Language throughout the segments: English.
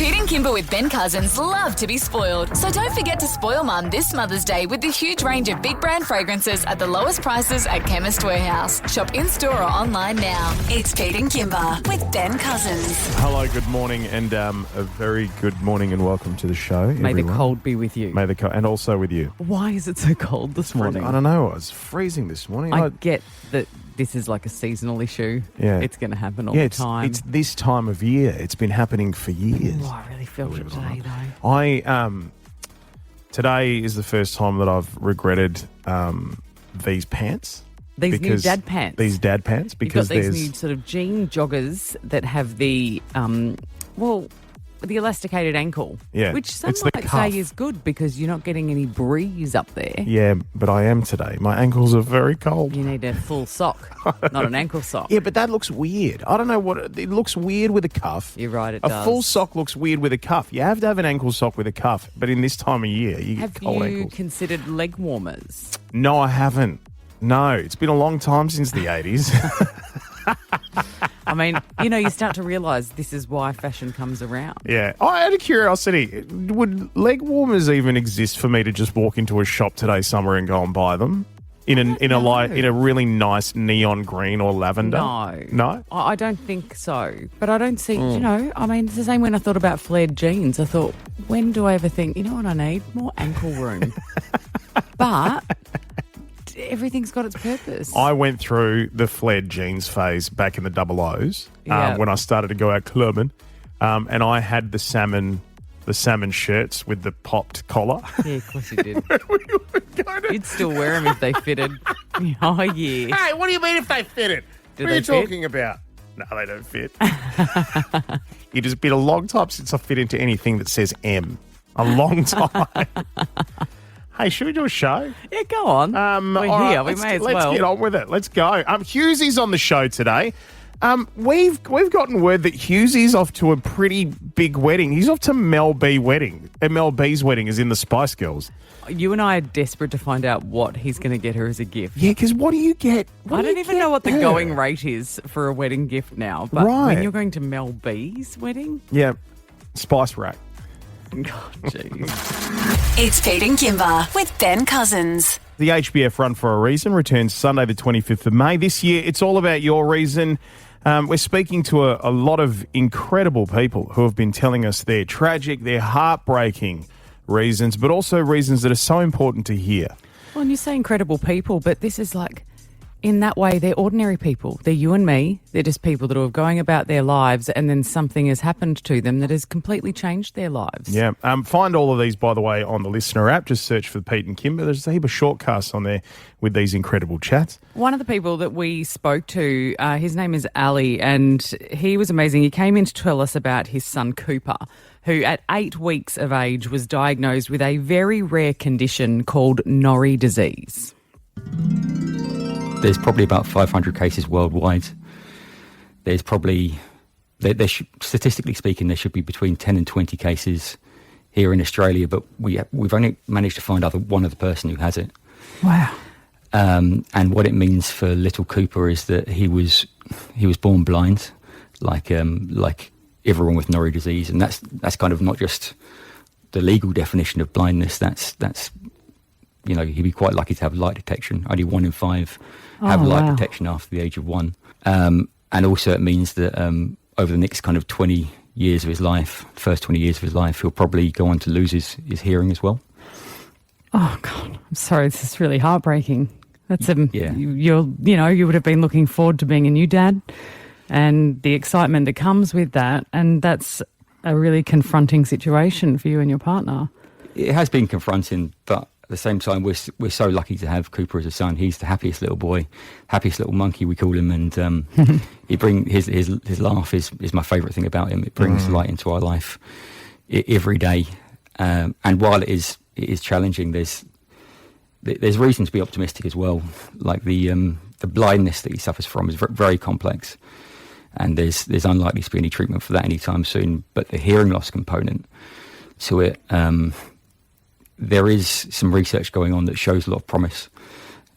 Pete and Kymba with Ben Cousins love to be spoiled. So don't forget to spoil Mum this Mother's Day with the huge range of big brand fragrances at the lowest prices at Chemist Warehouse. Shop in-store or online now. It's Pete and Kymba with Ben Cousins. Hello, good morning, and a very good morning and welcome to the show, May everyone. the cold be with you. May the cold, and also with you. Why is it so cold this morning? I don't know. It was freezing this morning. I get that this is like a seasonal issue. Yeah. It's going to happen all the time. It's this time of year. It's been happening for years. Oh, I really felt it today, though. Today is the first time that I've regretted these pants. These new dad pants. These dad pants, because You've got these new sort of jean joggers that have the, the elasticated ankle. Yeah, Which some it's the might cuff. say is good because you're not getting any breeze up there. Yeah, but I am today. My ankles are very cold. You need a full sock, not an ankle sock. Yeah, but that looks weird. I don't know what... It looks weird with a cuff. You're right, it a does. A full sock looks weird with a cuff. You have to have an ankle sock with a cuff, but in this time of year, you get cold Have you ankles. considered leg warmers? No, I haven't. No, it's been a long time since the 80s. I mean, you start to realise this is why fashion comes around. Yeah. Out of curiosity, would leg warmers even exist for me to just walk into a shop today somewhere and go and buy them? In a really nice neon green or lavender? No? I don't think so. But I don't see, it's the same when I thought about flared jeans. I thought, when do I ever think, you know what I need? More ankle room. But everything's got its purpose. I went through the flared jeans phase back in the double O's when I started to go out clubbing, and I had the salmon shirts with the popped collar. Yeah, of course you did. You'd still wear them if they fitted. Oh, yeah. Hey, what do you mean if they fitted? What are you talking about? No, they don't fit. It has been a long time since I fit into anything that says M. A long time. Hey, should we do a show? Yeah, go on. We're here. Right, we may as well. Let's get on with it. Let's go. Hughsey's on the show today. We've gotten word that Hughsey's off to a pretty big wedding. He's off to Mel B's wedding, as in the Spice Girls. You and I are desperate to find out what he's going to get her as a gift. Yeah, because what do you get? I don't even know what the going rate is for a wedding gift now. But when you're going to Mel B's wedding? Yeah, Spice Rack. God, jeez. It's Pete and Kymba with Ben Cousins. The HBF Run for a Reason returns Sunday the 25th of May. This year, it's all about your reason. We're speaking to a lot of incredible people who have been telling us their tragic, their heartbreaking reasons, but also reasons that are so important to hear. Well, and you say incredible people, but this is like, in that way, they're ordinary people. They're you and me. They're just people that are going about their lives and then something has happened to them that has completely changed their lives. Yeah. Find all of these, by the way, on the Listener app. Just search for Pete and Kymba. There's a heap of shortcasts on there with these incredible chats. One of the people that we spoke to, his name is Ali, and he was amazing. He came in to tell us about his son Cooper, who at 8 weeks of age was diagnosed with a very rare condition called Norrie disease. There's probably about 500 cases worldwide. There's probably, statistically speaking, there should be between 10 and 20 cases here in Australia, but we've only managed to find one other person who has it. Wow. And what it means for little Cooper is that he was born blind, like everyone with Norrie disease, and that's kind of not just the legal definition of blindness. That's he'd be quite lucky to have light detection. Only 1 in 5 have light detection after the age of 1. And also it means that over the next kind of 20 years of his life, first 20 years of his life, he'll probably go on to lose his hearing as well. Oh, God, I'm sorry. This is really heartbreaking. That's yeah. You would have been looking forward to being a new dad and the excitement that comes with that. And that's a really confronting situation for you and your partner. It has been confronting, but at the same time, we're so lucky to have Cooper as a son. He's the happiest little boy, happiest little monkey, we call him, and he bring his laugh is my favourite thing about him. It brings light into our life every day, and while it is challenging, there's reason to be optimistic as well. Like the blindness that he suffers from is very complex, and there's unlikely to be any treatment for that anytime soon. But the hearing loss component to it. There is some research going on that shows a lot of promise,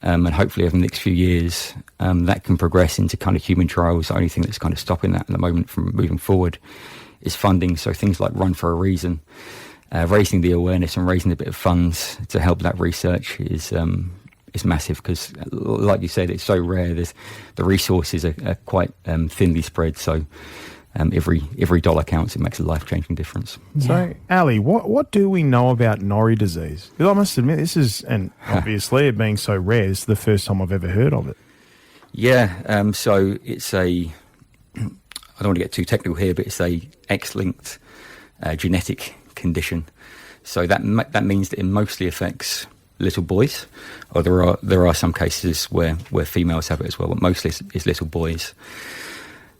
and hopefully over the next few years that can progress into kind of human trials. The only thing that's kind of stopping that at the moment from moving forward funding. So things like Run for a Reason, raising the awareness and raising a bit of funds to help that research is massive because, like you said, it's so rare. The resources are quite thinly spread. So every dollar counts. It makes a life-changing difference. So, Ali, what do we know about Norrie disease? Because I must admit, this is, and obviously it being so rare, this is the first time I've ever heard of it. Yeah, so it's I don't want to get too technical here, but it's a X-linked genetic condition. So that means that it mostly affects little boys, or there are some cases where females have it as well, but mostly is little boys.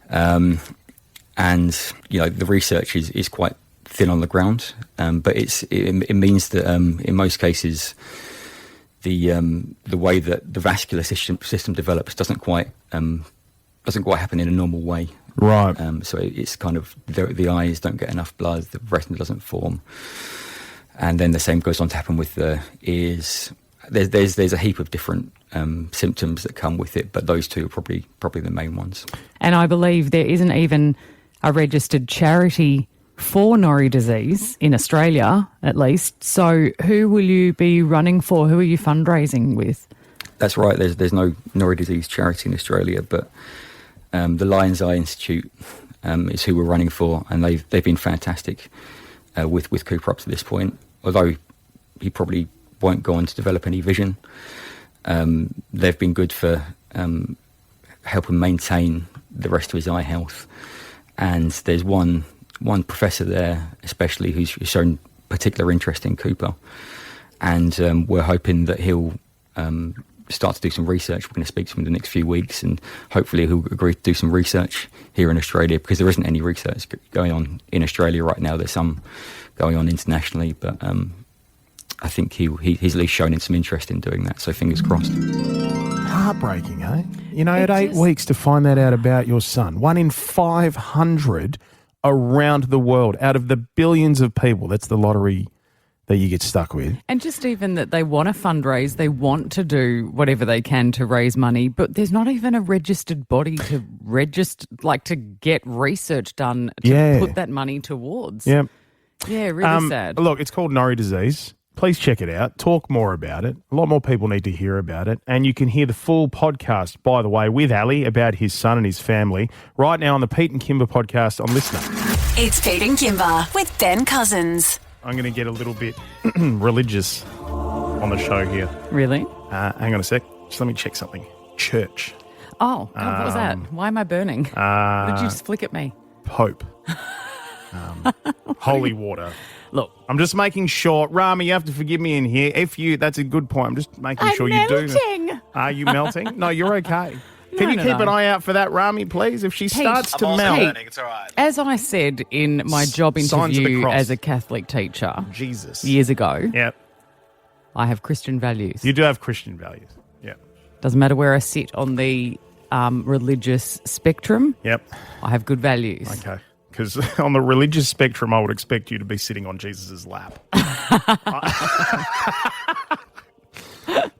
And the research is quite thin on the ground, but it means that in most cases the way that the vascular system develops doesn't quite happen in a normal way. Right. So it's kind of the eyes don't get enough blood, the retina doesn't form, and then the same goes on to happen with the ears. There's a heap of different symptoms that come with it, but those two are probably the main ones. And I believe there isn't even a registered charity for Norrie disease in Australia, at least. So who will you be running for? Who are you fundraising with? That's right. There's no Norrie disease charity in Australia, but the Lion's Eye Institute is who we're running for, and they've been fantastic with Cooper up to this point. Although he probably won't go on to develop any vision, they've been good for helping maintain the rest of his eye health. And there's one professor there, especially, who's shown particular interest in Cooper, and we're hoping that he'll start to do some research. We're going to speak to him in the next few weeks, and hopefully he'll agree to do some research here in Australia, because there isn't any research going on in Australia right now. There's some going on internationally, but I think he's at least shown some interest in doing that, so fingers crossed. Heartbreaking, eh? At 8 weeks to find that out about your son. 1 in 500 around the world, out of the billions of people. That's the lottery that you get stuck with. And just even that they want to fundraise, they want to do whatever they can to raise money, but there's not even a registered body to to get research done to put that money towards. Yeah. Yeah, really sad. Look, it's called Norrie disease. Please check it out. Talk more about it. A lot more people need to hear about it. And you can hear the full podcast, by the way, with Ali about his son and his family right now on the Pete and Kymba podcast on Listener. It's Pete and Kymba with Ben Cousins. I'm going to get a little bit religious on the show here. Really? Hang on a sec. Just let me check something. Church. Oh, God, what was that? Why am I burning? What did you just flick at me? Pope. Holy water. Look, I'm just making sure, Rami, you have to forgive me in here. That's a good point. I'm just making sure you do. Melting. Are you melting? No, you're okay. Can you keep an eye out for that, Rami, please? If she starts to melt. It's all right. As I said in my job Signs of the interview cross. as a Catholic teacher Jesus. years ago, Yep. I have Christian values. You do have Christian values. Yep. Doesn't matter where I sit on the religious spectrum. Yep. I have good values. Okay. Because on the religious spectrum, I would expect you to be sitting on Jesus' lap.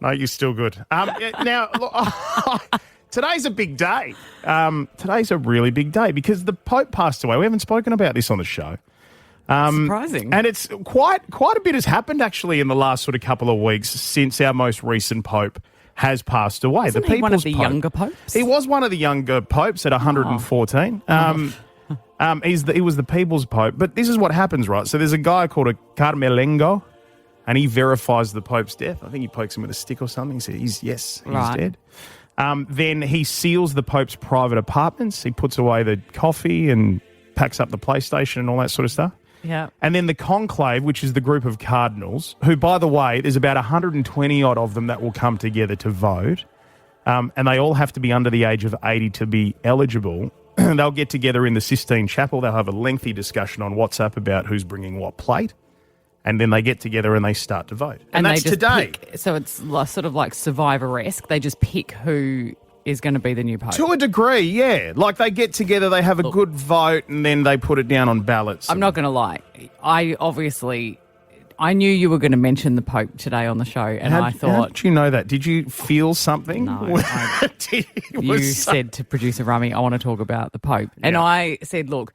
No, you're still good. Now, look, today's a big day. Today's a really big day because the Pope passed away. We haven't spoken about this on the show. Surprising. And it's quite a bit has happened actually in the last sort of couple of weeks since our most recent Pope has passed away. Wasn't he one of the younger popes? He was one of the younger popes at 114. He was the people's pope. But this is what happens, right? So there's a guy called a Carmelengo, and he verifies the pope's death. I think he pokes him with a stick or something. He says, he's dead. Then he seals the pope's private apartments. He puts away the coffee and packs up the PlayStation and all that sort of stuff. Yeah. And then the Conclave, which is the group of cardinals, who, by the way, there's about 120-odd of them that will come together to vote, and they all have to be under the age of 80 to be eligible. They'll get together in the Sistine Chapel. They'll have a lengthy discussion on WhatsApp about who's bringing what plate, and then they get together and they start to vote. And that's they just today. So it's sort of like Survivor-esque. They just pick who is going to be the new pope. To a degree, yeah. Like they get together, they have a good vote, and then they put it down on ballots. I'm not going to lie. I knew you were going to mention the Pope today on the show, and I thought... How did you know that? Did you feel something? No. You said to producer Rami, I want to talk about the Pope. And I said, look,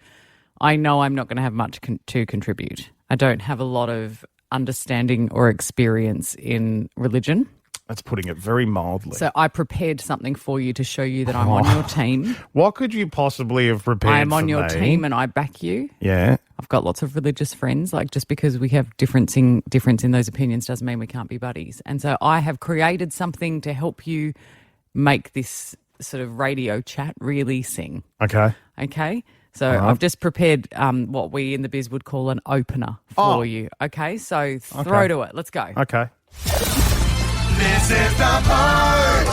I know I'm not going to have much to contribute. I don't have a lot of understanding or experience in religion. That's putting it very mildly. So I prepared something for you to show you that I'm on your team. What could you possibly have prepared I'm on for your me? team and I back you. Yeah. I've got lots of religious friends. Like, just because we have difference in those opinions doesn't mean we can't be buddies. And so I have created something to help you make this sort of radio chat really sing. Okay. Okay? So I've just prepared what we in the biz would call an opener for you. Okay? So throw to it. Let's go. Okay. This is the part.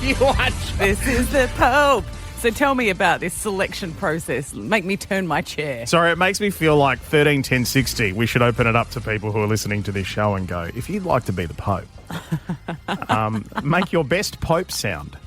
You watch. This is the Pope. So tell me about this selection process. Make me turn my chair. Sorry, it makes me feel like 13, 10, 60. We should open it up to people who are listening to this show and go, if you'd like to be the Pope, make your best Pope sound.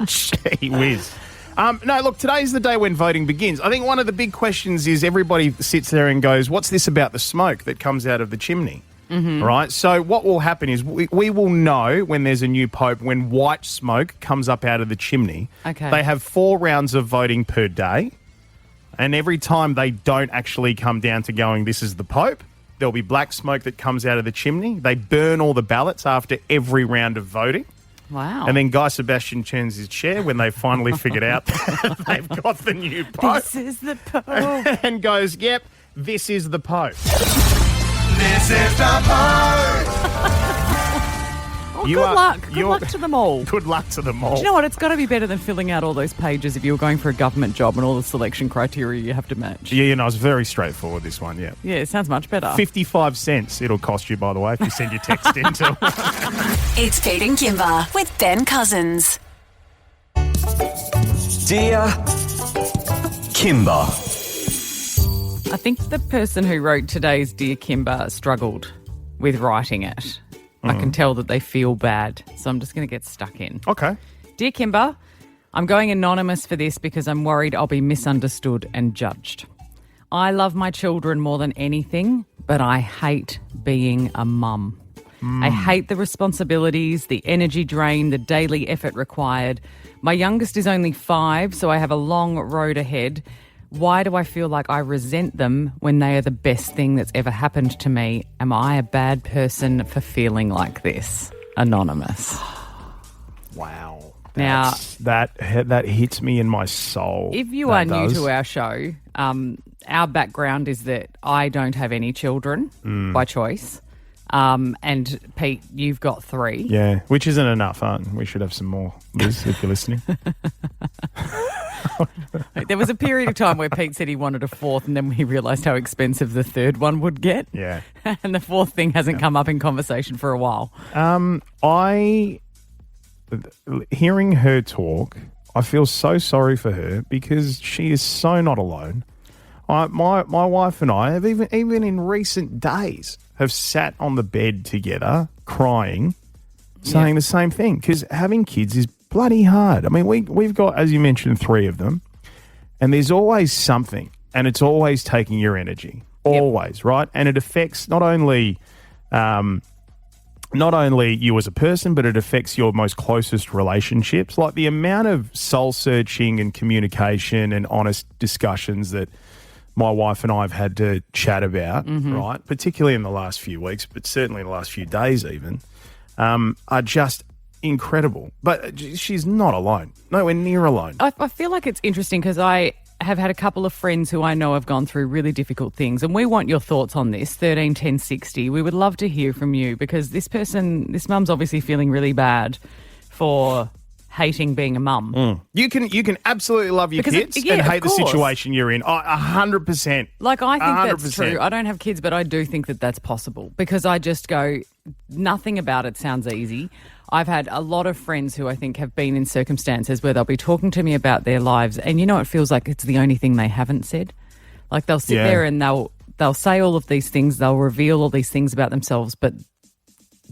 Gee whiz. No, look, today's the day when voting begins. I think one of the big questions is everybody sits there and goes, what's this about the smoke that comes out of the chimney? Mm-hmm. Right? So what will happen is we will know when there's a new pope, when white smoke comes up out of the chimney. Okay. They have 4 rounds of voting per day. And every time they don't actually come down to going, this is the pope, there'll be black smoke that comes out of the chimney. They burn all the ballots after every round of voting. Wow. And then Guy Sebastian turns his chair when they finally figured out that they've got the new pope. This is the Pope. And goes, yep, this is the pope. This is the part. Well, good luck. Good luck to them all. Good luck to them all. Do you know what? It's got to be better than filling out all those pages if you were going for a government job and all the selection criteria you have to match. Yeah, it's very straightforward, this one, yeah. Yeah, it sounds much better. 55 cents it'll cost you, by the way, if you send your text into. It's Pete and Kymba with Ben Cousins. Dear Kymba. I think the person who wrote today's Dear Kymba struggled with writing it. I can tell that they feel bad, so I'm just going to get stuck in. Okay. Dear Kymba, I'm going anonymous for this because I'm worried I'll be misunderstood and judged. I love my children more than anything, but I hate being a mum. I hate the responsibilities, the energy drain, the daily effort required. My youngest is only 5, so I have a long road ahead. Why do I feel like I resent them when they are the best thing that's ever happened to me? Am I a bad person for feeling like this? Anonymous. Wow. Now, that hits me in my soul. if you are new to our show, our background is that I don't have any children by choice. And Pete, you've got 3. Yeah, which isn't enough, we should have some more, Liz, if you're listening. There was a period of time where Pete said he wanted a 4th, and then we realised how expensive the 3rd one would get. Yeah. And the 4th thing hasn't come up in conversation for a while. Hearing her talk, I feel so sorry for her because she is so not alone. My wife and I have even in recent days have sat on the bed together crying, saying the same thing, because having kids is bloody hard. I mean, we've got, as you mentioned, 3 of them, and there's always something, and it's always taking your energy, always, right? And it affects not only you as a person, but it affects your most closest relationships. Like the amount of soul searching and communication and honest discussions that my wife and I have had to chat about, right, particularly in the last few weeks, but certainly in the last few days even, are just incredible. But she's not alone, nowhere near alone. I feel like it's interesting because I have had a couple of friends who I know have gone through really difficult things, and we want your thoughts on this, 13 10 60. We would love to hear from you because this mum's obviously feeling really bad for hating being a mum. You can absolutely love your kids and hate the situation you're in. 100%. Like, I think 100%. that's true. I don't have kids, but I do think that that's possible because I just go, nothing about it sounds easy. I've had a lot of friends who I think have been in circumstances where they'll be talking to me about their lives, and it feels like it's the only thing they haven't said. Like, they'll sit there and they'll say all of these things, they'll reveal all these things about themselves, but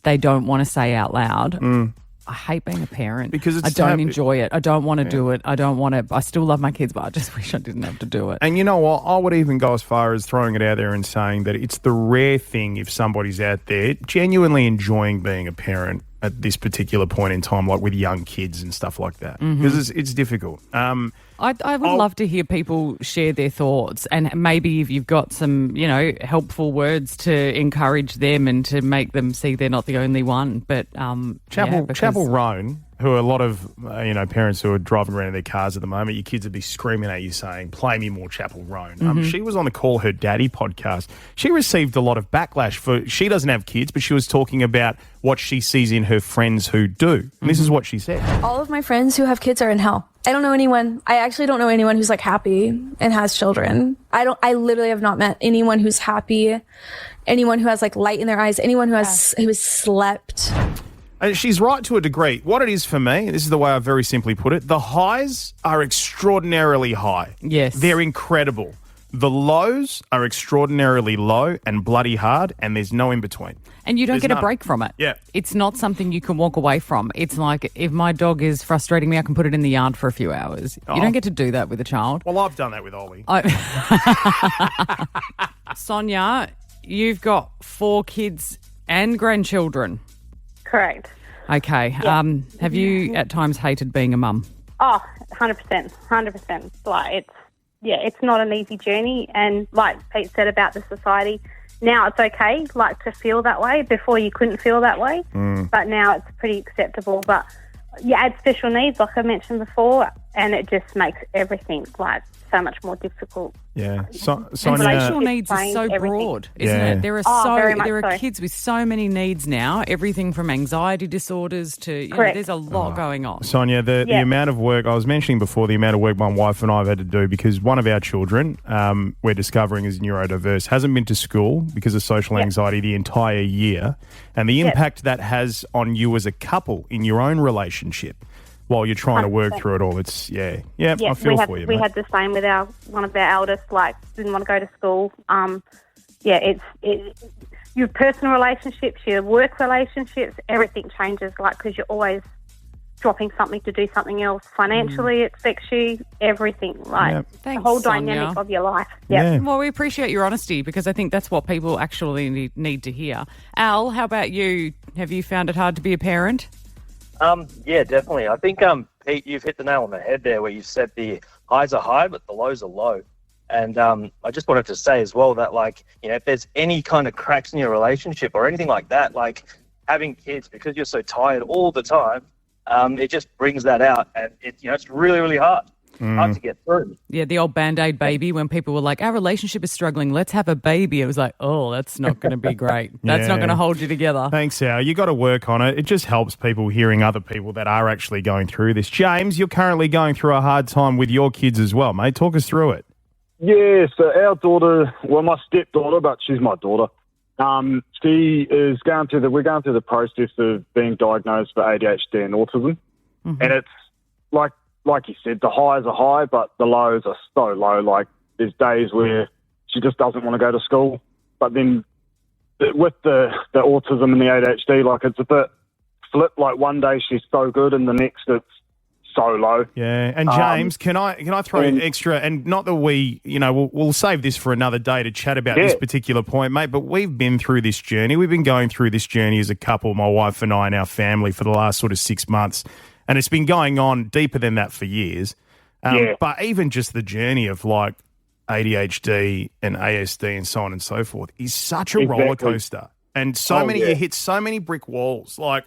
they don't want to say out loud. I hate being a parent because I don't enjoy it. I don't want to do it. I still love my kids, but I just wish I didn't have to do it. And you know what? I would even go as far as throwing it out there and saying that it's the rare thing if somebody's out there genuinely enjoying being a parent at this particular point in time, like with young kids and stuff like that, because it's difficult. I would love to hear people share their thoughts, and maybe if you've got some, helpful words to encourage them and to make them see they're not the only one. But Chapel Roan, who are a lot of parents who are driving around in their cars at the moment, your kids would be screaming at you saying, "Play me more Chapel Roan." She was on the Call Her Daddy podcast. She received a lot of backlash for. She doesn't have kids, but she was talking about what she sees in her friends who do. And this is what she said. All of my friends who have kids are in hell. I don't know anyone. I actually don't know anyone who's like happy and has children. I literally have not met anyone who's happy, anyone who has like light in their eyes, anyone who has slept. And she's right to a degree. What it is for me, this is the way I very simply put it, the highs are extraordinarily high. Yes. They're incredible. The lows are extraordinarily low and bloody hard, and there's no in between. And you don't There's get none. a break from it. Yeah. It's not something you can walk away from. It's like if my dog is frustrating me, I can put it in the yard for a few hours. Oh. You don't get to do that with a child. Well, I've done that with Ollie. Sonia, you've got 4 kids and grandchildren. Correct. Okay. Have you at times hated being a mum? Oh, 100%. 100%. Like, it's not an easy journey. And like Pete said about the society, now it's okay, like, to feel that way. Before you couldn't feel that way. But now it's pretty acceptable. But you add special needs, like I mentioned before, and it just makes everything, like, so much more difficult. Yeah. And Sonia, special needs is so broad, isn't Yeah. it? There are kids with so many needs now, everything from anxiety disorders to, Correct. there's a lot going on. Sonia, the amount of work, I was mentioning before, the amount of work my wife and I have had to do because one of our children, we're discovering is neurodiverse, hasn't been to school because of social anxiety the entire year, and the impact that has on you as a couple in your own relationship while you're trying to work through it all. It's, I feel for you, We mate. had the same with one of our eldest, like, didn't want to go to school. It's your personal relationships, your work relationships, everything changes, like, because you're always dropping something to do something else. Financially, it affects you, everything, like, the Thanks, whole Sonia. dynamic of your life. Yeah. Well, we appreciate your honesty because I think that's what people actually need to hear. Al, how about you? Have you found it hard to be a parent? Yeah, definitely. I think, Pete, you've hit the nail on the head there where you said the highs are high, but the lows are low. And I just wanted to say as well that, like, if there's any kind of cracks in your relationship or anything like that, like having kids, because you're so tired all the time, it just brings that out. And, it's really, really hard. Hard to get through. Yeah, the old Band-Aid baby when people were like, our relationship is struggling, let's have a baby. It was like, oh, that's not going to be great. That's not going to hold you together. Thanks, Al. You got to work on it. It just helps people hearing other people that are actually going through this. James, you're currently going through a hard time with your kids as well, mate. Talk us through it. Yeah, so our daughter, well, my stepdaughter, but she's my daughter. She is we're going through the process of being diagnosed for ADHD and autism. And it's like you said, the highs are high, but the lows are so low. Like, there's days where she just doesn't want to go to school. But then with the autism and the ADHD, like, it's a bit flipped. Like, one day she's so good and the next it's so low. Yeah. And James, can I throw in extra, and not that we'll save this for another day to chat about this particular point, mate, but we've been through this journey. We've been going through this journey as a couple, my wife and I and our family, for the last sort of 6 months. And it's been going on deeper than that for years. But even just the journey of, like, ADHD and ASD and so on and so forth is such a roller coaster. And you hit so many brick walls, like,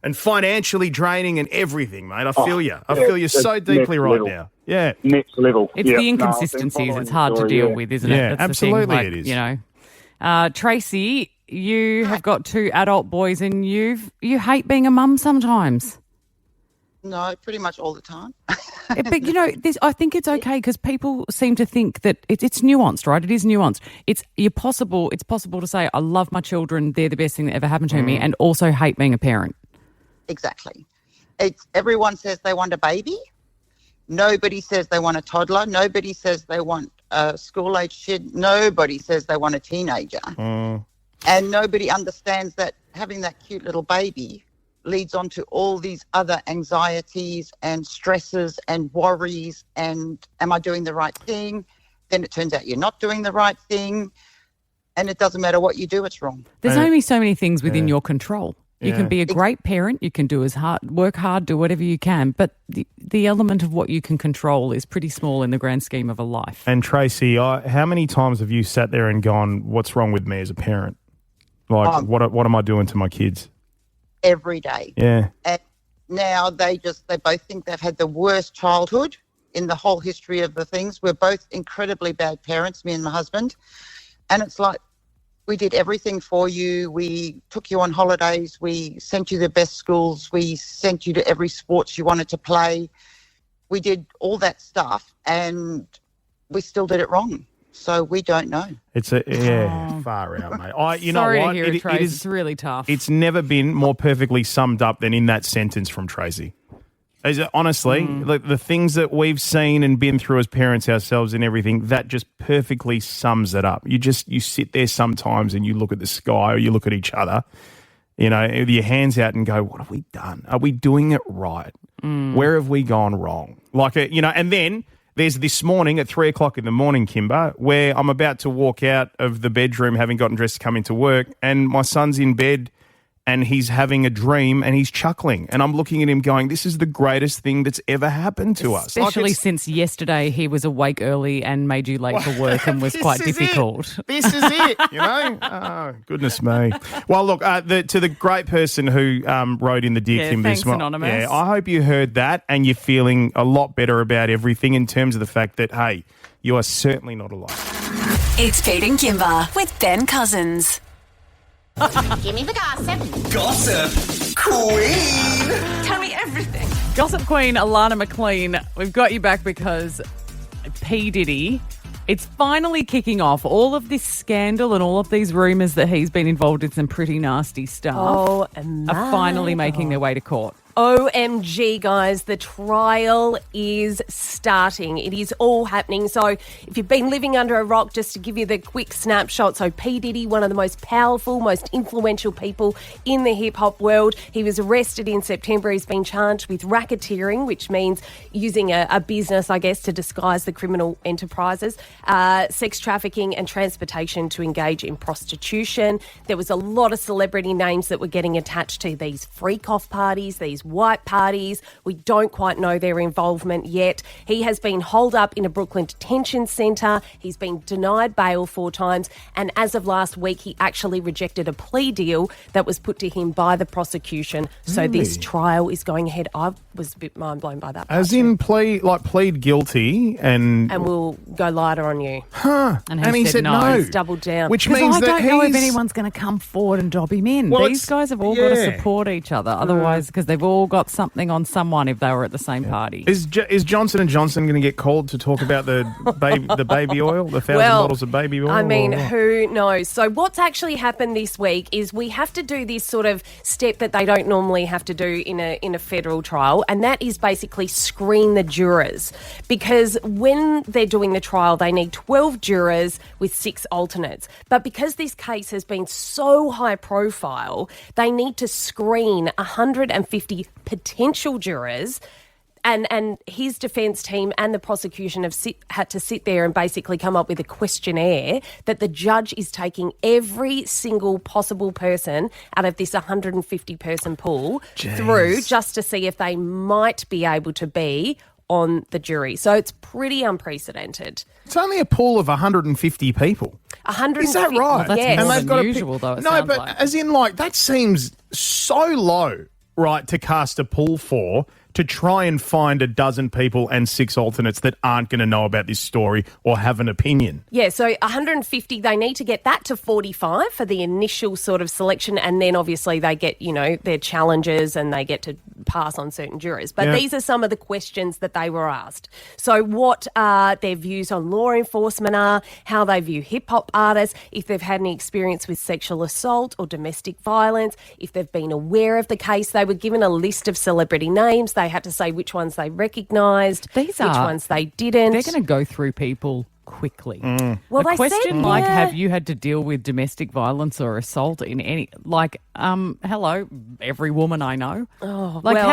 and financially draining and everything, mate. I feel you. I feel you so deeply right now. Yeah. Next level. It's the inconsistencies. It's hard to deal with, isn't it? Yeah, That's the absolutely thing. Like, it is. Tracy, you have got 2 adult boys and you hate being a mum sometimes. No, pretty much all the time. But, I think it's okay because people seem to think that it's nuanced, right? It is nuanced. It's possible to say, I love my children, they're the best thing that ever happened to me, and also hate being a parent. Exactly. Everyone says they want a baby. Nobody says they want a toddler. Nobody says they want a school-age kid. Nobody says they want a teenager. And nobody understands that having that cute little baby leads on to all these other anxieties and stresses and worries and am I doing the right thing? Then it turns out you're not doing the right thing, and it doesn't matter what you do, it's wrong. There's only so many things within your control. You can be a great parent. You can work hard, do whatever you can. But the element of what you can control is pretty small in the grand scheme of a life. And Tracy, how many times have you sat there and gone, what's wrong with me as a parent? Like, what am I doing to my kids? Every day. Yeah. And now they both think they've had the worst childhood in the whole history of the things. We're both incredibly bad parents, me and my husband. And it's like, we did everything for you. We took you on holidays. We sent you the best schools. We sent you to every sports you wanted to play. We did all that stuff and we still did it wrong. So we don't know. It's far out, mate. You Sorry know what? to hear it, Tracy. It's really tough. It's never been more perfectly summed up than in that sentence from Tracy. Honestly, the things that we've seen and been through as parents ourselves and everything, that just perfectly sums it up. You sit there sometimes and you look at the sky or you look at each other, with your hands out and go, what have we done? Are we doing it right? Where have we gone wrong? And then there's this morning at 3 o'clock in the morning, Kymba, where I'm about to walk out of the bedroom having gotten dressed to come into work and my son's in bed and he's having a dream and he's chuckling. And I'm looking at him going, this is the greatest thing that's ever happened to us. Especially since yesterday he was awake early and made you late for work and was quite difficult. This is it, Oh, goodness me. Well, look, to the great person who wrote in the Dear Kim thanks, this morning. Anonymous. Yeah, I hope you heard that and you're feeling a lot better about everything in terms of the fact that, hey, you are certainly not alone. It's Pete and Kymba with Ben Cousins. Give me the gossip. Gossip Queen. Tell me everything. Gossip Queen Alana McLean, we've got you back because P. Diddy, it's finally kicking off. All of this scandal and all of these rumours that he's been involved in some pretty nasty stuff are finally making their way to court. OMG, guys, the trial is starting. It is all happening. So if you've been living under a rock, just to give you the quick snapshot, so P. Diddy, one of the most powerful, most influential people in the hip-hop world, he was arrested in September. He's been charged with racketeering, which means using a business, I guess, to disguise the criminal enterprises, sex trafficking and transportation to engage in prostitution. There was a lot of celebrity names that were getting attached to these freak-off parties, these white parties. We don't quite know their involvement yet. He has been holed up in a Brooklyn detention centre. He's been denied bail 4 times. And as of last week, he actually rejected a plea deal that was put to him by the prosecution. So this trial is going ahead. I was a bit mind blown by that. As in plead guilty and we'll go lighter on you. Huh. And he said no. He's doubled down. Which means I that don't know if anyone's going to come forward and dob him in. Well, These guys have all got to support each other. Otherwise, because they've all got something on someone if they were at the same party. Is Johnson & Johnson going to get called to talk about the baby oil, the 1,000 bottles of baby oil? I mean, who knows? So what's actually happened this week is we have to do this sort of step that they don't normally have to do in a federal trial, and that is basically screen the jurors. Because when they're doing the trial, they need 12 jurors with 6 alternates. But because this case has been so high profile, they need to screen 150 potential jurors, and his defence team and the prosecution have had to sit there and basically come up with a questionnaire that the judge is taking every single possible person out of this 150-person pool through just to see if they might be able to be on the jury. So it's pretty unprecedented. It's only a pool of 150 people. 150. Is that right? Well, that's yes. more than usual, though. No, but as in, that seems so low, right, to cast a pool for, to try and find a dozen people and 6 alternates that aren't going to know about this story or have an opinion. Yeah, so 150, they need to get that to 45 for the initial sort of selection, and then obviously they get, their challenges and they get to pass on certain jurors. But these are some of the questions that they were asked. So what their views on law enforcement are, how they view hip-hop artists, if they've had any experience with sexual assault or domestic violence, if they've been aware of the case. They were given a list of celebrity names. They had to say which ones they recognised, which ones they didn't. They're going to go through people quickly. Well, a they question said, like, yeah. have you had to deal with domestic violence or assault in any, like, hello, every woman I know. Oh, like, well,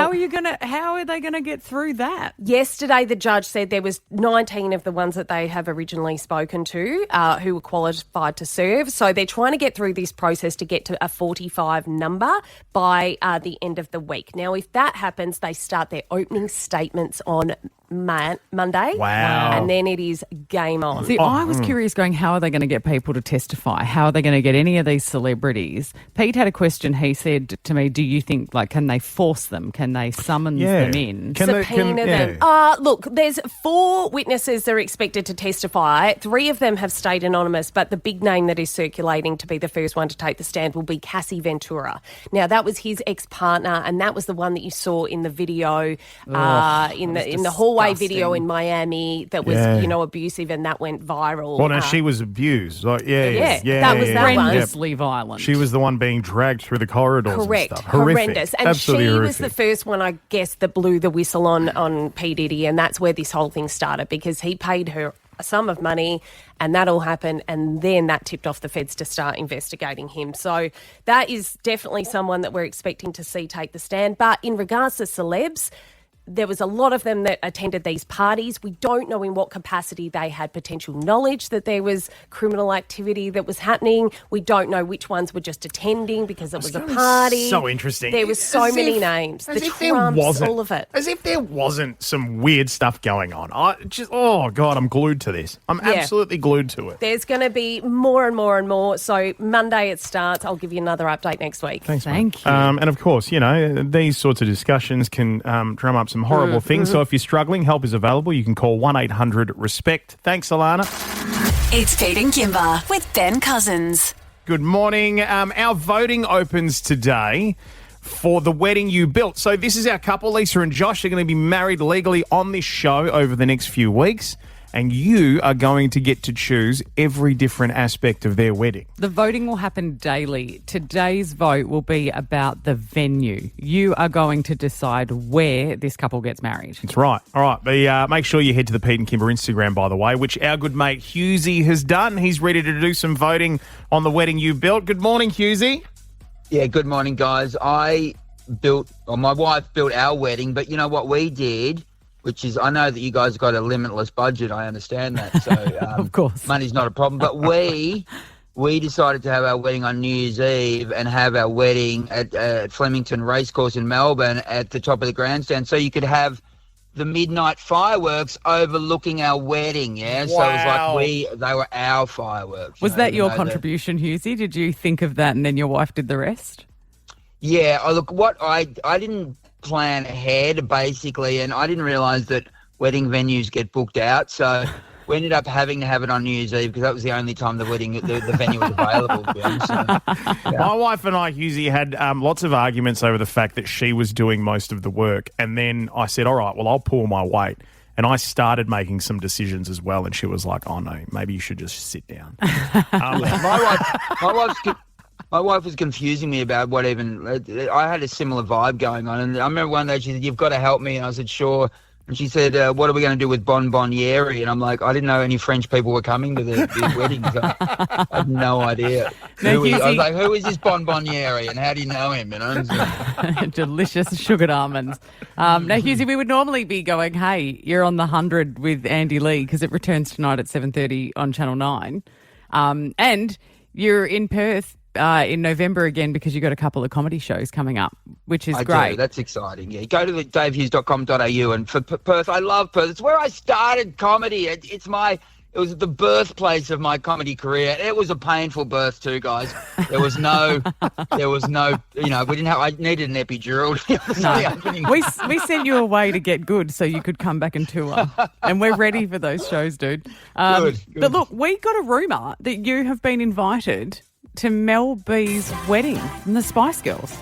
how are they going to get through that? Yesterday, the judge said there was 19 of the ones that they have originally spoken to who were qualified to serve. So they're trying to get through this process to get to a 45 number by the end of the week. Now, if that happens, they start their opening statements on Monday. Wow. And then it is game on. See, I was curious going, how are they going to get people to testify? How are they going to get any of these celebrities? Pete had a question. He said to me, do you think, like, can they force them? Can they summons them in? Subpoena them. Look, there's 4 witnesses that are expected to testify. 3 of them have stayed anonymous, but the big name that is circulating to be the first one to take the stand will be Cassie Ventura. Now, that was his ex-partner, and that was the one that you saw in the video, in the hallway video in Miami that was, abusive, and that went viral. Well, no, she was abused. Like, that was that one. Horrendously violent. She was the one being dragged through the corridors Correct. and stuff. Horrific. Horrendous. And Absolutely she horrific. was the first one, I guess, that blew the whistle on P. Diddy, and that's where this whole thing started because he paid her a sum of money and that all happened, and then that tipped off the feds to start investigating him. So that is definitely someone that we're expecting to see take the stand. But in regards to celebs, there was a lot of them that attended these parties. We don't know in what capacity they had potential knowledge that there was criminal activity that was happening. We don't know which ones were just attending because it was a party. So interesting. There was so many names. The Trumps, all of it. As if there wasn't some weird stuff going on. God, I'm glued to this. I'm absolutely glued to it. There's going to be more and more and more. So Monday it starts. I'll give you another update next week. Thanks, Thank you. And of course, these sorts of discussions can drum up some horrible things. So if you're struggling, help is available. You can call 1-800-RESPECT. Thanks, Alana. It's Pete and Kymba with Ben Cousins. Good morning. Our voting opens today for the wedding you built. So this is our couple, Lisa and Josh. They're going to be married legally on this show over the next few weeks. And you are going to get to choose every different aspect of their wedding. The voting will happen daily. Today's vote will be about the venue. You are going to decide where this couple gets married. That's right. All right. But make sure you head to the Pete and Kymba Instagram, by the way, which our good mate Hughsey has done. He's ready to do some voting on the wedding you built. Good morning, Hughsey. Yeah, good morning, guys. My wife built our wedding, but you know what we did? Which is, I know that you guys got a limitless budget. I understand that. So, of course, money's not a problem. But we decided to have our wedding on New Year's Eve and have our wedding at Flemington Racecourse in Melbourne at the top of the grandstand, so you could have the midnight fireworks overlooking our wedding. Yeah, wow. So it was like they were our fireworks. Was that your contribution, Hughesy? Did you think of that and then your wife did the rest? Yeah. I didn't plan ahead basically, and I didn't realise that wedding venues get booked out, so we ended up having to have it on New Year's Eve because that was the only time the venue was available, to be honest. So, yeah. My wife and I, Hughesy, had lots of arguments over the fact that she was doing most of the work, and then I said, all right, well, I'll pull my weight. And I started making some decisions as well, and she was like, oh no, maybe you should just sit down. My wife was confusing me about what even... I had a similar vibe going on. And I remember one day she said, you've got to help me. And I said, sure. And she said, what are we going to do with bonbonniere? And I'm like, I didn't know any French people were coming to the wedding. So I had no idea. I was like, who is this bonbonniere and how do you know him? Delicious sugared almonds. Now, Hughesy, we would normally be going, hey, you're on the 100 with Andy Lee because it returns tonight at 7:30 on Channel 9. And you're in Perth in November again because you've got a couple of comedy shows coming up, which is great. Do. That's exciting. Yeah, go to the davehughes.com.au, and for Perth, I love Perth. It's where I started comedy. It was the birthplace of my comedy career. It was a painful birth too, guys. There was no, we didn't have. I needed an epidural. No. We sent you away to get good so you could come back and tour, and we're ready for those shows, dude. Good. But look, we got a rumour that you have been invited to Mel B's wedding from the Spice Girls.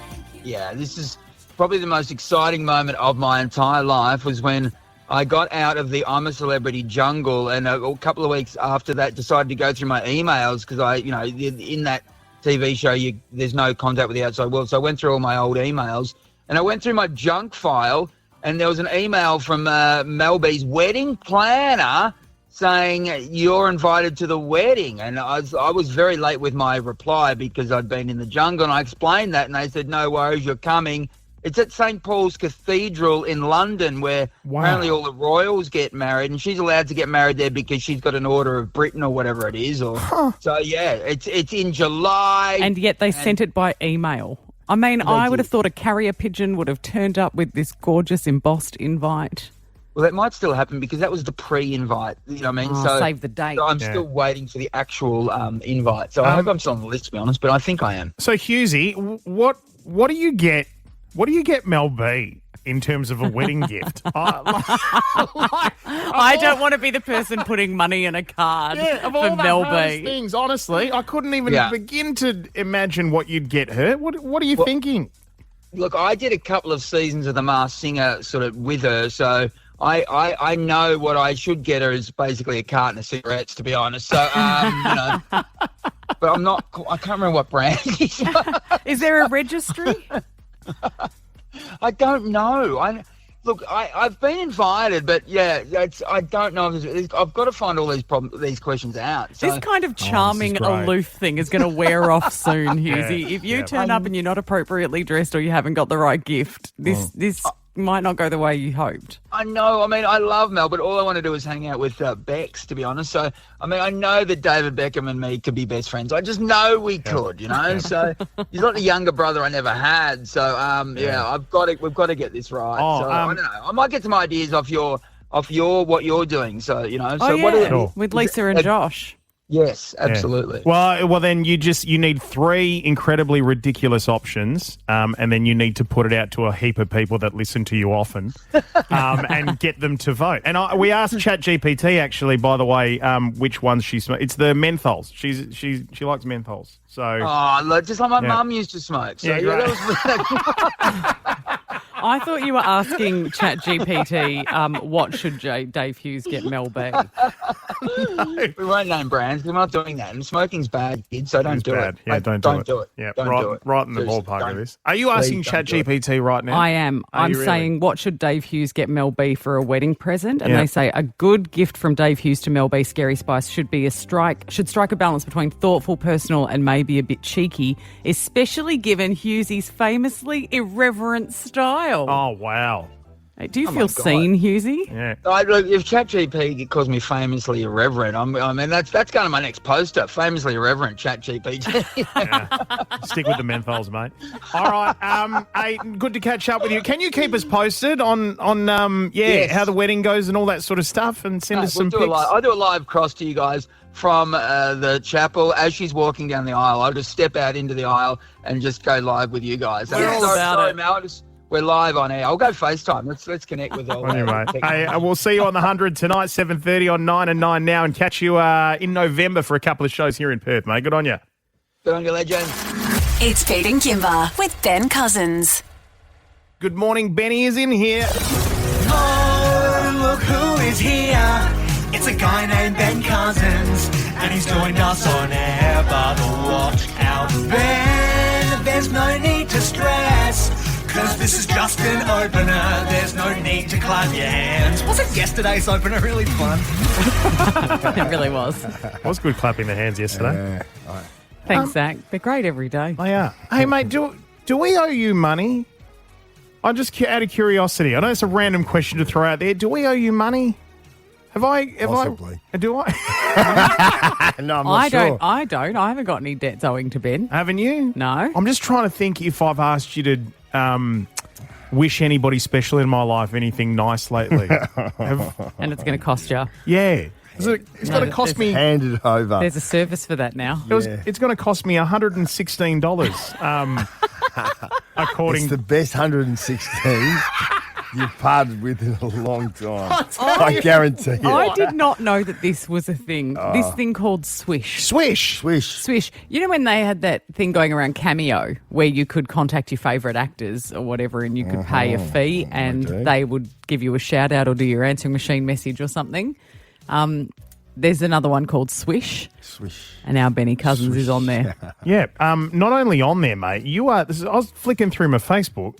Yeah, this is probably the most exciting moment of my entire life was when I got out of the I'm a Celebrity jungle, and a couple of weeks after that decided to go through my emails because in that TV show, there's no contact with the outside world. So I went through all my old emails, and I went through my junk file, and there was an email from Mel B's wedding planner saying you're invited to the wedding. And I was very late with my reply because I'd been in the jungle, and I explained that, and they said, no worries, you're coming. It's at St. Paul's Cathedral in London, where apparently all the royals get married, and she's allowed to get married there because she's got an Order of Britain or whatever it is. So, yeah, it's in July. And yet they sent it by email. I mean, I would have thought a carrier pigeon would have turned up with this gorgeous embossed invite. Well, that might still happen because that was the pre-invite. You know what I mean? So save the date. So I'm still waiting for the actual invite. So I hope I'm still on the list, to be honest, but I think I am. So, Hughsey, what do you get? What do you get Mel B in terms of a wedding gift? I don't want to be the person putting money in a card of all for the Mel hardest B. things, honestly, I couldn't even begin to imagine what you'd get her. What are you thinking? Look, I did a couple of seasons of The Masked Singer sort of with her, so I know what I should get her is basically a carton of cigarettes, to be honest. So, you know, but I can't remember what brand it is. Is there a registry? I don't know. I've been invited, but I don't know. I've got to find all these questions out. So. This kind of charming, aloof thing is going to wear off soon, Hughesy. If you turn up and you're not appropriately dressed or you haven't got the right gift, this might not go the way you hoped. I know. I mean, I love Mel, but all I want to do is hang out with Bex, to be honest. So, I mean, I know that David Beckham and me could be best friends. I just know we could, you know. So, he's not the younger brother I never had. So, we've got to get this right. So, I don't know. I might get some ideas off your what you're doing. So, you know. So, what with Lisa and Josh. Yes, absolutely. Yeah. Well, then you need 3 incredibly ridiculous options, and then you need to put it out to a heap of people that listen to you often, and get them to vote. And we asked ChatGPT actually, by the way, which ones she smokes. It's the menthols. She likes menthols. So look, just like my mum used to smoke. So that was. I thought you were asking ChatGPT, what should Dave Hughes get Mel B? We won't name brands. We're not doing that. And smoking's bad, kids, so don't do it. Yeah, don't do it. Yeah, right in the ballpark of this. Are you asking ChatGPT right now? I am. I'm saying, what should Dave Hughes get Mel B for a wedding present? And they say a good gift from Dave Hughes to Mel B, Scary Spice, should strike a balance between thoughtful, personal, and maybe a bit cheeky, especially given Hughesey's famously irreverent style. Oh, wow. Do you feel seen, Hughesey? Yeah. Look, if ChatGPT calls me famously irreverent, I mean, that's kind of my next poster. Famously irreverent ChatGPT. Stick with the menthols, mate. All right. Hey, good to catch up with you. Can you keep us posted on how the wedding goes and all that sort of stuff, and send us some pics? I'll do a live cross to you guys from the chapel as she's walking down the aisle. I'll just step out into the aisle and just go live with you guys. We're all about it. Mel, we're live on air. I'll go FaceTime. Let's connect with all that. Hey, we'll see you on the 100 tonight, 7:30 on 9 and 9 now, and catch you in November for a couple of shows here in Perth, mate. Good on you. Good on you, legend. It's Pete and Kymba with Ben Cousins. Good morning. Benny is in here. Oh, look who is here. It's a guy named Ben Cousins, and he's joined us on air. But watch out, Ben. There's no need to stress, 'cause this is just an opener. There's no need to clap your hands. Wasn't yesterday's opener really fun? It really was. It was good clapping the hands yesterday. Thanks, Zach. They're great every day. They are. Hey, mate, do we owe you money? I'm just out of curiosity. I know it's a random question to throw out there. Do we owe you money? Possibly. Do I? No, I'm not sure. I don't. I haven't got any debts owing to Ben. Haven't you? No. I'm just trying to think if I've asked you to wish anybody special in my life anything nice lately. And it's going to cost you. Yeah. It's going to cost me... Hand it over. There's a service for that now. It's going to cost me $116. According It's the best 116 you've parted with in a long time. I guarantee you. I did not know that this was a thing. This thing called Swysh. Swysh. You know when they had that thing going around Cameo where you could contact your favourite actors or whatever and you could pay a fee and they would give you a shout out or do your answering machine message or something? There's another one called Swysh. And our Benny Cousins is on there. Yeah. Not only on there, mate. I was flicking through my Facebook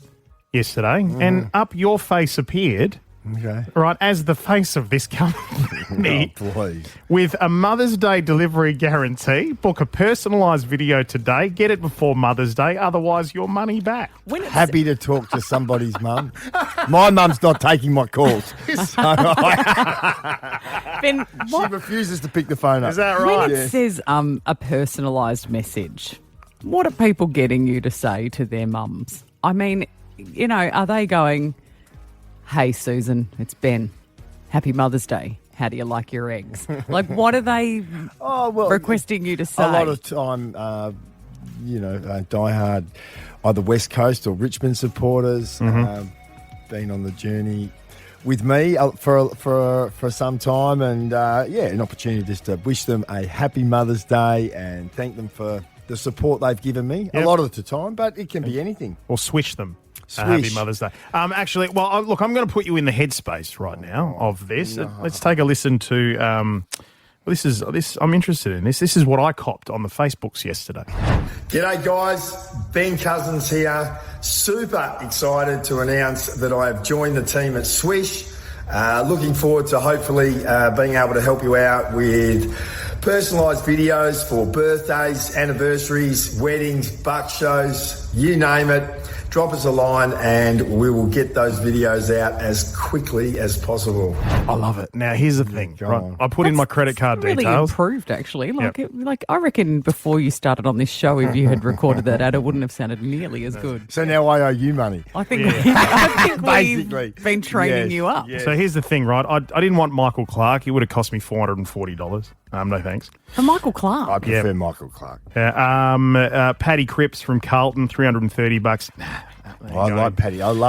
yesterday and up your face appeared Okay. right, as the face of this company, Oh, please. with a Mother's Day delivery guarantee. Book a personalised video today. Get it before Mother's Day, otherwise your money back. Happy to talk to somebody's mum. My mum's not taking my calls. So Ben, she refuses to pick the phone up. Is that when right? it says a personalised message, what are people getting you to say to their mums? I mean, you know, are they going, "Hey, Susan, it's Ben. Happy Mother's Day. How do you like your eggs?" Like, what are they requesting you to say? A lot of time, diehard either West Coast or Richmond supporters been on the journey with me for some time, and an opportunity just to wish them a happy Mother's Day and thank them for the support they've given me. Yep. A lot of the time, but it can be anything. Or swish them. Swish. Happy Mother's Day. Actually, look, I'm going to put you in the headspace right now of this. No. Let's take a listen to. This. I'm interested in this. This is what I copped on the Facebooks yesterday. G'day guys, Ben Cousins here. Super excited to announce that I have joined the team at Swysh. Looking forward to hopefully being able to help you out with personalised videos for birthdays, anniversaries, weddings, buck shows, you name it. Drop us a line and we will get those videos out as quickly as possible. I love it. Now, here's the thing. Right? I put in my credit card really details. Improved, actually. Like I reckon before you started on this show, if you had recorded that ad, it wouldn't have sounded nearly as good. So now I owe you money. I think, Basically. we've been training you up. Yes. So here's the thing, right? I didn't want Michael Clark. He would have cost me $440. No thanks. For Michael Clark? I prefer Michael Clark. Paddy Cripps from Carlton, $330. I like Paddy. I do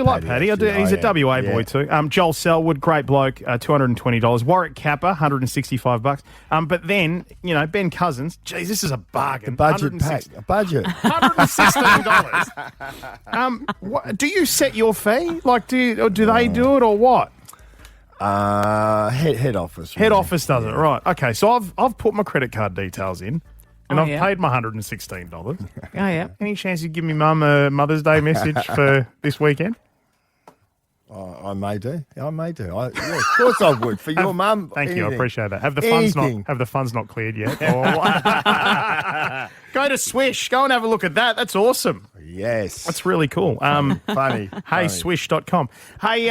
like Paddy. I do. He's a WA boy too. Joel Selwood, great bloke, $220. Warwick Kappa, $165. But then, Ben Cousins, geez, this is a bargain. The budget pack. A budget. $116. Do you set your fee? Like, do they do it or what? Head office. Head office does it, right? Okay, so I've put my credit card details in, and I've paid my $116. Oh yeah. Any chance you'd give me Mum a Mother's Day message for this weekend? I may do. Of course I would for your mum. Thank you, I appreciate that. Have the funds not cleared yet? Go to Swysh. Go and have a look at that. That's awesome. Yes, that's really cool. Funny. Hey, Swysh.com. Hey,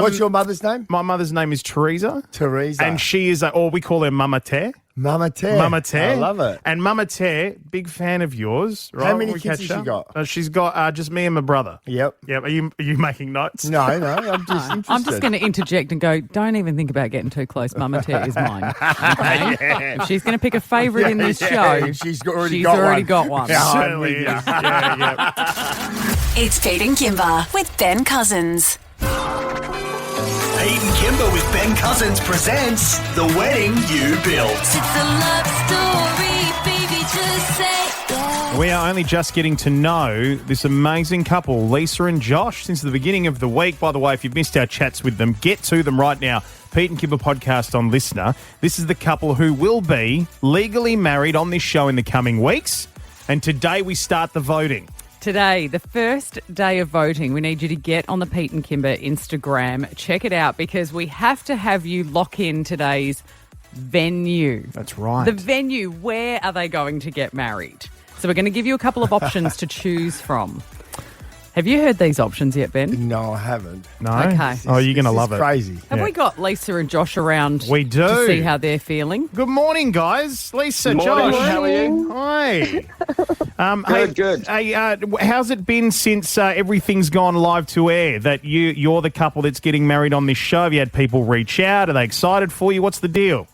what's your mother's name? My mother's name is Teresa. Teresa, and she is, or we call her Mama Te. Mama Te. I love it. And Mama Te, big fan of yours. Right? How many kids has she got? She's got just me and my brother. Yep. Are you making notes? No, I'm just interested. I'm just going to interject and go, don't even think about getting too close. Mama Te is mine. Okay? If she's going to pick a favourite in this show, she's already got one. Yeah, certainly is. Yeah. It's Pete and Kymba with Ben Cousins. Pete and Kymba with Ben Cousins presents The Wedding You Built. It's a love story, baby, just say yeah. We are only just getting to know this amazing couple, Lisa and Josh, since the beginning of the week. By the way, if you've missed our chats with them, get to them right now. Pete and Kymba podcast on Listener. This is the couple who will be legally married on this show in the coming weeks. And today we start the voting. Today, the first day of voting, we need you to get on the Pete and Kymba Instagram. Check it out because we have to have you lock in today's venue. That's right. The venue, where are they going to get married? So we're going to give you a couple of options to choose from. Have you heard these options yet, Ben? No, I haven't. No? Okay. You're going to love it. Crazy. Have we got Lisa and Josh around We do. to see how they're feeling? Good morning, guys. Lisa, Morning. Josh. How are you? Hi. Good. Hey, how's it been since everything's gone live to air, that you're the couple that's getting married on this show? Have you had people reach out? Are they excited for you? What's the deal?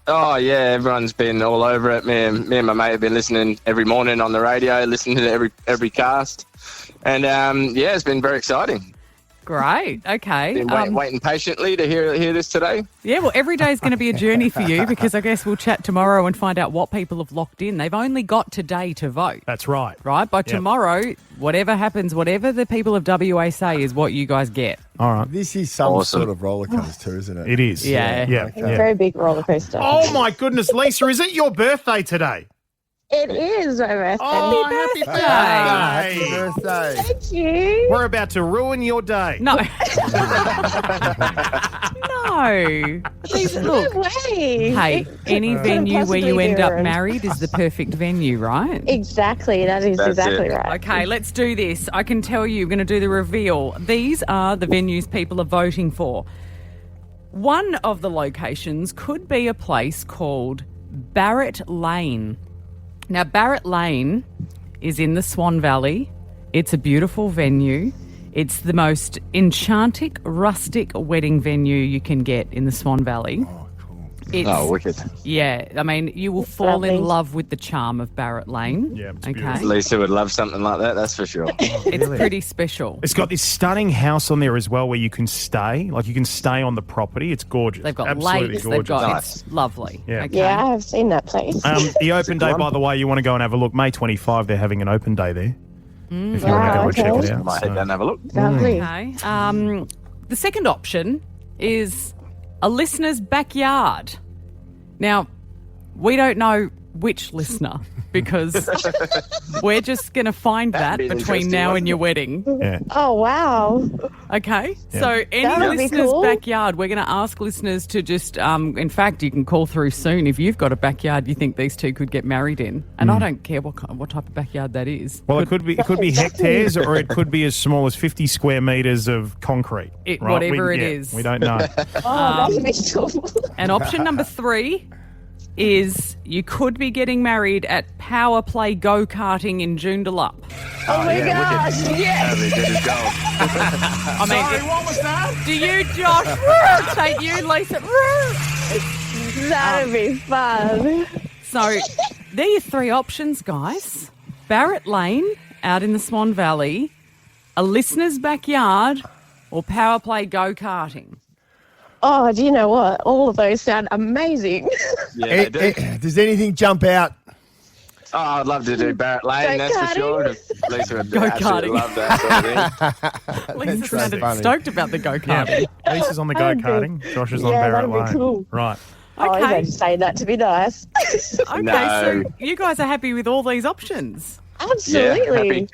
Oh, yeah, everyone's been all over it. Me and my mate have been listening every morning on the radio, listening to every cast. And, it's been very exciting. Great. Okay. Been waiting patiently to hear this today. Yeah, well, every day is going to be a journey for you because I guess we'll chat tomorrow and find out what people have locked in. They've only got today to vote. That's right. Right? By tomorrow, whatever happens, whatever the people of WA say is what you guys get. All right. This is some sort of roller coaster, isn't it? It is. Yeah. Yeah. It's a very big roller coaster. Oh, my goodness. Lisa, is it your birthday today? It is my birthday. Oh, happy birthday. Happy birthday. Thank you. We're about to ruin your day. No. No. Look. No way. Hey, any Couldn't venue where you possibly end be up ruined. married is the perfect venue, right? Exactly. That is That's exactly it. right. Okay, let's do this. I can tell you, we're going to do the reveal. These are the venues people are voting for. One of the locations could be a place called Barrett Lane. Now, Barrett Lane is in the Swan Valley. It's a beautiful venue. It's the most enchanting, rustic wedding venue you can get in the Swan Valley. Oh, wicked. Yeah, I mean, you will fall in lovely. love with the charm of Barrett Lane. Yeah, it's okay. Lisa would love something like that, that's for sure. It's pretty special. It's got this stunning house on there as well where you can stay. Like you can stay on the property. It's gorgeous. They've got Absolutely lakes. gorgeous. They've got Nice. it's lovely. Yeah. Okay. Yeah, I have seen that place. The open day, by the way, you want to go and have a look. May 25, they're having an open day there. If you want to go and check it out. Might head down and have a look. Lovely. Okay. The second option is a listener's backyard. Now, we don't know which listener because we're just going to find that That'd be an between interesting now one. and your wedding. Yeah. Oh, wow. Okay. Yeah. So any That would be listener's cool. backyard, we're going to ask listeners to just, in fact, you can call through soon if you've got a backyard you think these two could get married in. And I don't care what type of backyard that is. Well, it could be hectares or it could be as small as 50 square metres of concrete. right? Whatever it Yeah, is. We don't know. Oh, that'd be cool. And option number 3 is you could be getting married at Power Play Go-Karting in Joondalup. Oh, my gosh. Yes. That'd be good as gold. I mean, what was that? do you, Josh? Take you, Lisa. That'd be fun. So there are your 3 options, guys. Barrett Lane out in the Swan Valley, a listener's backyard, or Power Play Go-Karting. Oh, do you know what? All of those sound amazing. Yeah, they do. Does anything jump out? Oh, I'd love to do Barrett Lane, that's for sure. Lisa would absolutely Go-karting. love that sort of thing. Lisa's so sounded funny. stoked about the go-karting. Yeah. Lisa's on the go-karting. Josh is on Yeah, Barrett that'd be Lane. cool. Right. Oh, Okay. I'm just saying that to be nice. Okay, No. so you guys are happy with all these options? Absolutely. happy.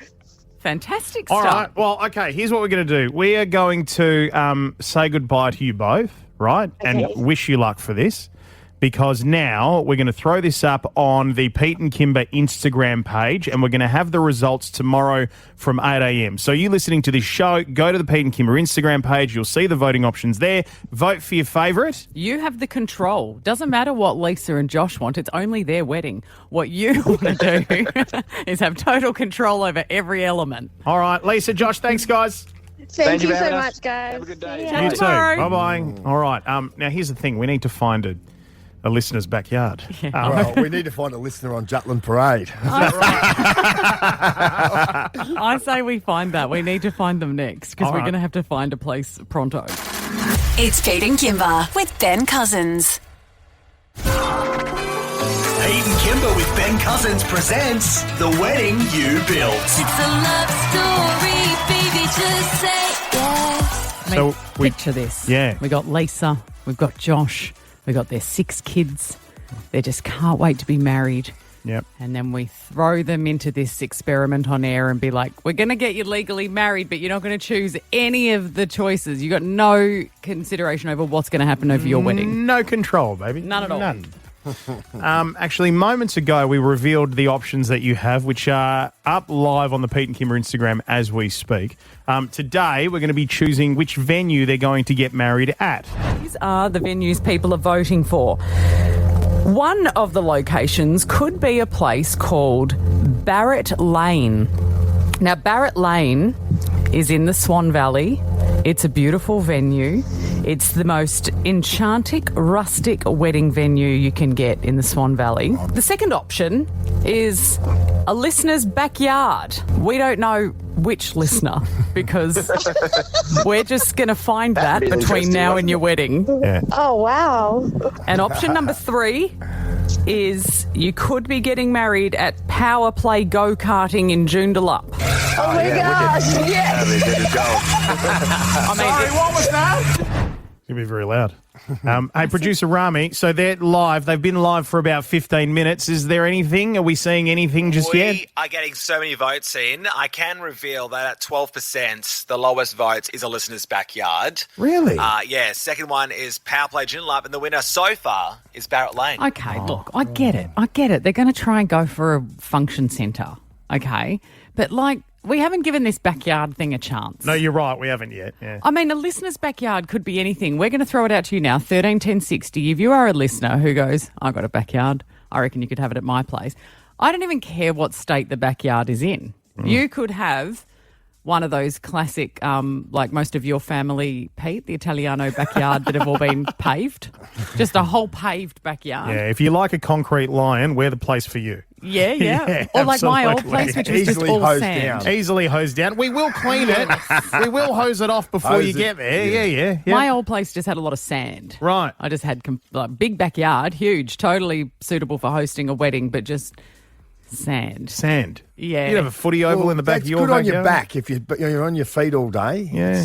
Fantastic All stuff. right. Well, okay, here's what we're going to do. We are going to say goodbye to you both, right? Okay. And wish you luck for this. Because now we're going to throw this up on the Pete and Kymba Instagram page and we're going to have the results tomorrow from 8 a.m. So you listening to this show, go to the Pete and Kymba Instagram page. You'll see the voting options there. Vote for your favourite. You have the control. Doesn't matter what Lisa and Josh want. It's only their wedding. What you want to do is have total control over every element. All right, Lisa, Josh, thanks, guys. Thank you for so having us. much, guys. Have a good day. See ya. You too. tomorrow. Bye-bye. All right. Now, here's the thing. We need to find a listener's backyard. Well, we need to find a listener on Jutland Parade. I say we find that. We need to find them next because All we're right. going to have to find a place pronto. It's Pete and Kymba with Ben Cousins. Pete and Kymba with Ben Cousins presents The Wedding You Built. It's a love story, baby, just say yes. I mean, So we- picture this. Yeah. We got Lisa. We've got Josh. We've got their 6 kids. They just can't wait to be married. Yep. And then we throw them into this experiment on air and be like, we're going to get you legally married, but you're not going to choose any of the choices. You've got no consideration over what's going to happen over your wedding. No control, baby. None at all. None. Actually, moments ago, we revealed the options that you have, which are up live on the Pete and Kymba Instagram as we speak. Today, we're going to be choosing which venue they're going to get married at. These are the venues people are voting for. One of the locations could be a place called Barrett Lane. Now, Barrett Lane is in the Swan Valley. It's a beautiful venue. It's the most enchanting, rustic wedding venue you can get in the Swan Valley. The second option is a listener's backyard. We don't know which listener because we're just going to find that That'd be an between interesting now one. and your wedding. Yeah. Oh, wow. And option number 3 is you could be getting married at Power Play Go-Karting in Joondalup. Oh, my gosh. Yes. That'd be good as gold. I mean, what was that? It's going to be very loud. Hey, producer Rami, so they're live. They've been live for about 15 minutes. Is there anything? Are we seeing anything just yet? We are getting so many votes in. I can reveal that at 12%, the lowest votes is a listener's backyard. Really? Yeah. Second one is Power Play Joondalup, and the winner so far is Barrett Lane. Okay, look, I get it. They're going to try and go for a function centre, okay? But, we haven't given this backyard thing a chance. No, you're right. We haven't yet. Yeah. I mean, a listener's backyard could be anything. We're going to throw it out to you now, 13 10 60. If you are a listener who goes, I've got a backyard, I reckon you could have it at my place. I don't even care what state the backyard is in. You could have one of those classic, like most of your family, Pete, the Italiano backyard that have all been paved. Just a whole paved backyard. Yeah, if you like a concrete lion, we're the place for you. Yeah. Or like my old place, which was just all sand. Easily hosed down. We will clean it. We will hose it off before you get there. Yeah. My old place just had a lot of sand. Right. I just had big backyard, huge, totally suitable for hosting a wedding, but just sand. Yeah. You'd have a footy oval in the back of your backyard. Good backyard. on your back if you're on your feet all day. Yeah.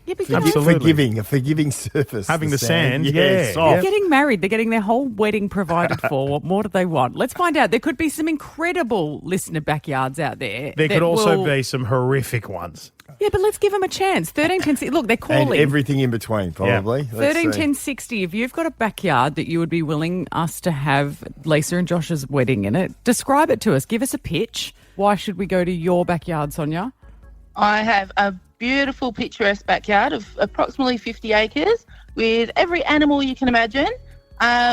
It's, Absolutely. a forgiving surface. Having the sand. Yeah. They're getting married. They're getting their whole wedding provided for. What more do they want? Let's find out. There could be some incredible listener backyards out there. There could also be some horrific ones. Yeah, but let's give them a chance. 13 10 60. Look, they're calling. And everything in between, probably. Yeah. 13 10 60. If you've got a backyard that you would be willing us to have Lisa and Josh's wedding in it, describe it to us. Give us a pitch. Why should we go to your backyard, Sonia? I have a beautiful picturesque backyard of approximately 50 acres with every animal you can imagine.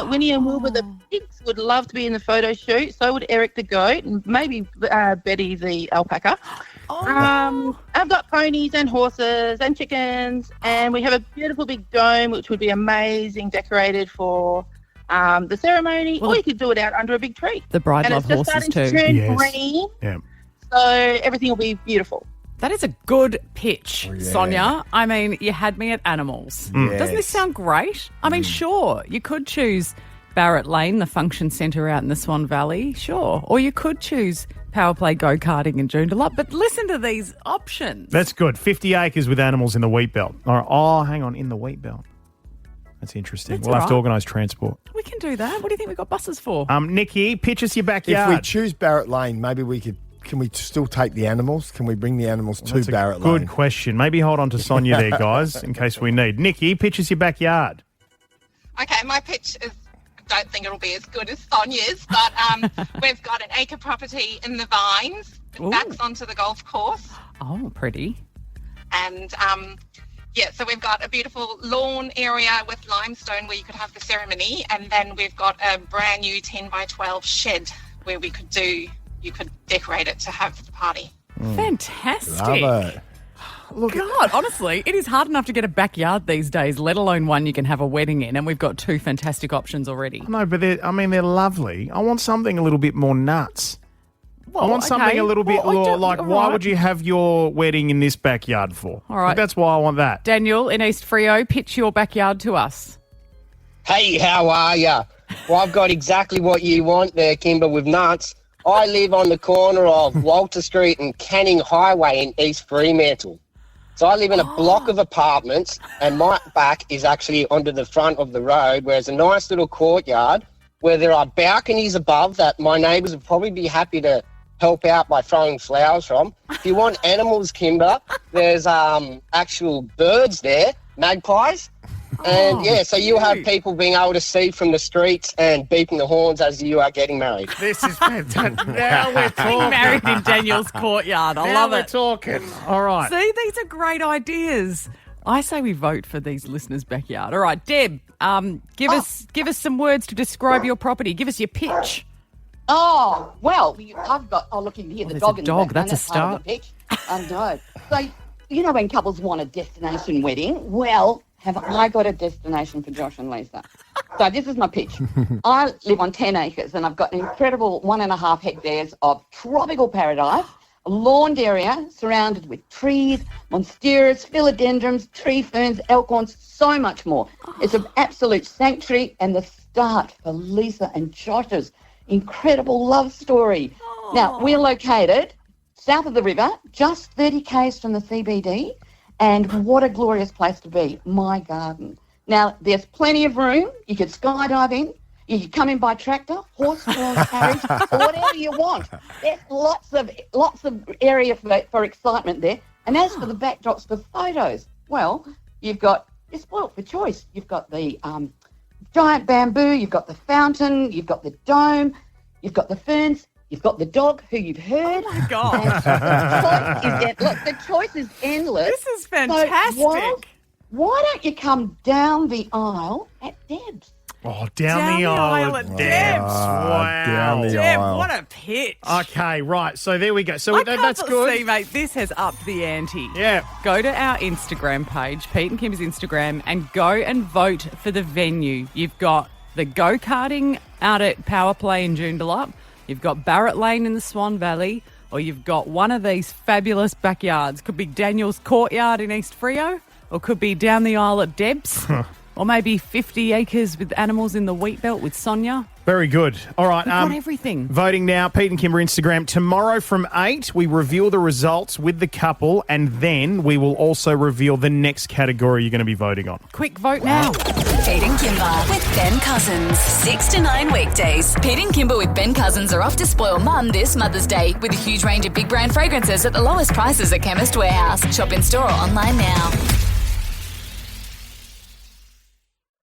Winnie and Wilbur the pigs would love to be in the photo shoot. So would Eric the goat and maybe Betty the alpaca. I've got ponies and horses and chickens, and we have a beautiful big dome which would be amazing decorated for the ceremony, or you could do it out under a big tree. The bride love horses starting too. To turn green, so everything will be beautiful. That is a good pitch, Sonia. I mean, you had me at animals. Doesn't this sound great? I mean, sure, you could choose Barrett Lane, the function centre out in the Swan Valley, sure. Or you could choose Power Play go-karting in Joondalup. But listen to these options. That's good. 50 acres with animals in the wheat belt. Oh, hang on, in the wheat belt. That's interesting. We'll have to organise transport. We can do that. What do you think we've got buses for? Nikki, pitch us your backyard. If we choose Barrett Lane, maybe can we still take the animals? Can we bring the animals to Barrett Lane? Good question. Maybe hold on to Sonia there, guys, in case we need. Nikki, pitch us your backyard. Okay, my pitch is, I don't think it'll be as good as Sonia's, but we've got an acre property in the Vines. It backs onto the golf course. Oh, pretty. And, so we've got a beautiful lawn area with limestone where you could have the ceremony, and then we've got a brand new 10 by 12 shed where you could decorate it to have the party. Fantastic. Love it. Look, God, honestly, it is hard enough to get a backyard these days, let alone one you can have a wedding in, and we've got two fantastic options already. No, but they're lovely. I want something a little bit more nuts. Well, I want something a little bit more like, why would you have your wedding in this backyard for? All right. That's why I want that. Daniel in East Freo, pitch your backyard to us. Hey, how are ya? Well, I've got exactly what you want there, Kymba, with nuts. I live on the corner of Walter Street and Canning Highway in East Fremantle. So I live in a block of apartments, and my back is actually onto the front of the road, where there's a nice little courtyard where there are balconies above that my neighbours would probably be happy to help out by throwing flowers from. If you want animals, Kymba, there's actual birds there, magpies. And, so you have people being able to see from the streets and beeping the horns as you are getting married. This is fantastic. Now we're talking. Getting married in Daniel's courtyard. I love it. Now we're talking. All right. See, these are great ideas. I say we vote for these listeners' backyard. All right, Deb, give us some words to describe your property. Give us your pitch. Oh, well, I've got, look, you can hear the dog in the background. That's a start. I know. So, you know when couples want a destination wedding? Well, have I got a destination for Josh and Lisa? So this is my pitch. I live on 10 acres and I've got an incredible 1.5 hectares of tropical paradise, a lawned area surrounded with trees, monsteras, philodendrons, tree ferns, elkhorns, so much more. It's an absolute sanctuary and the start for Lisa and Josh's incredible love story. Now, we're located south of the river, just 30 k's from the CBD, And what a glorious place to be, my garden. Now, there's plenty of room. You could skydive in. You could come in by tractor, horse-drawn carriage, or whatever you want. There's lots of area for excitement there. And as for the backdrops for photos, well, you're spoilt for choice. You've got the giant bamboo, you've got the fountain, you've got the dome, you've got the ferns, you've got the dog who you've heard. Oh, my God. The choice is endless. This is fantastic. So why don't you come down the aisle at Deb's? Oh, down the aisle at Deb's. Wow. Down the Deb, aisle. what a pitch. Okay, right. So there we go. So I that's can't good. see, mate. This has upped the ante. Yeah. Go to our Instagram page, Pete and Kim's Instagram, and go and vote for the venue. You've got the go-karting out at Power Play in Joondalup. You've got Barrett Lane in the Swan Valley, or you've got one of these fabulous backyards. Could be Daniel's Courtyard in East Freo, or could be down the aisle at Deb's, or maybe 50 acres with animals in the wheat belt with Sonia. Very good. All right. We've got everything. Voting now, Pete and Kymba Instagram. Tomorrow from 8, we reveal the results with the couple, and then we will also reveal the next category you're going to be voting on. Quick vote now. Pete and Kymba with Ben Cousins. 6 to 9 weekdays. Pete and Kymba with Ben Cousins are off to spoil mum this Mother's Day with a huge range of big brand fragrances at the lowest prices at Chemist Warehouse. Shop in store or online now.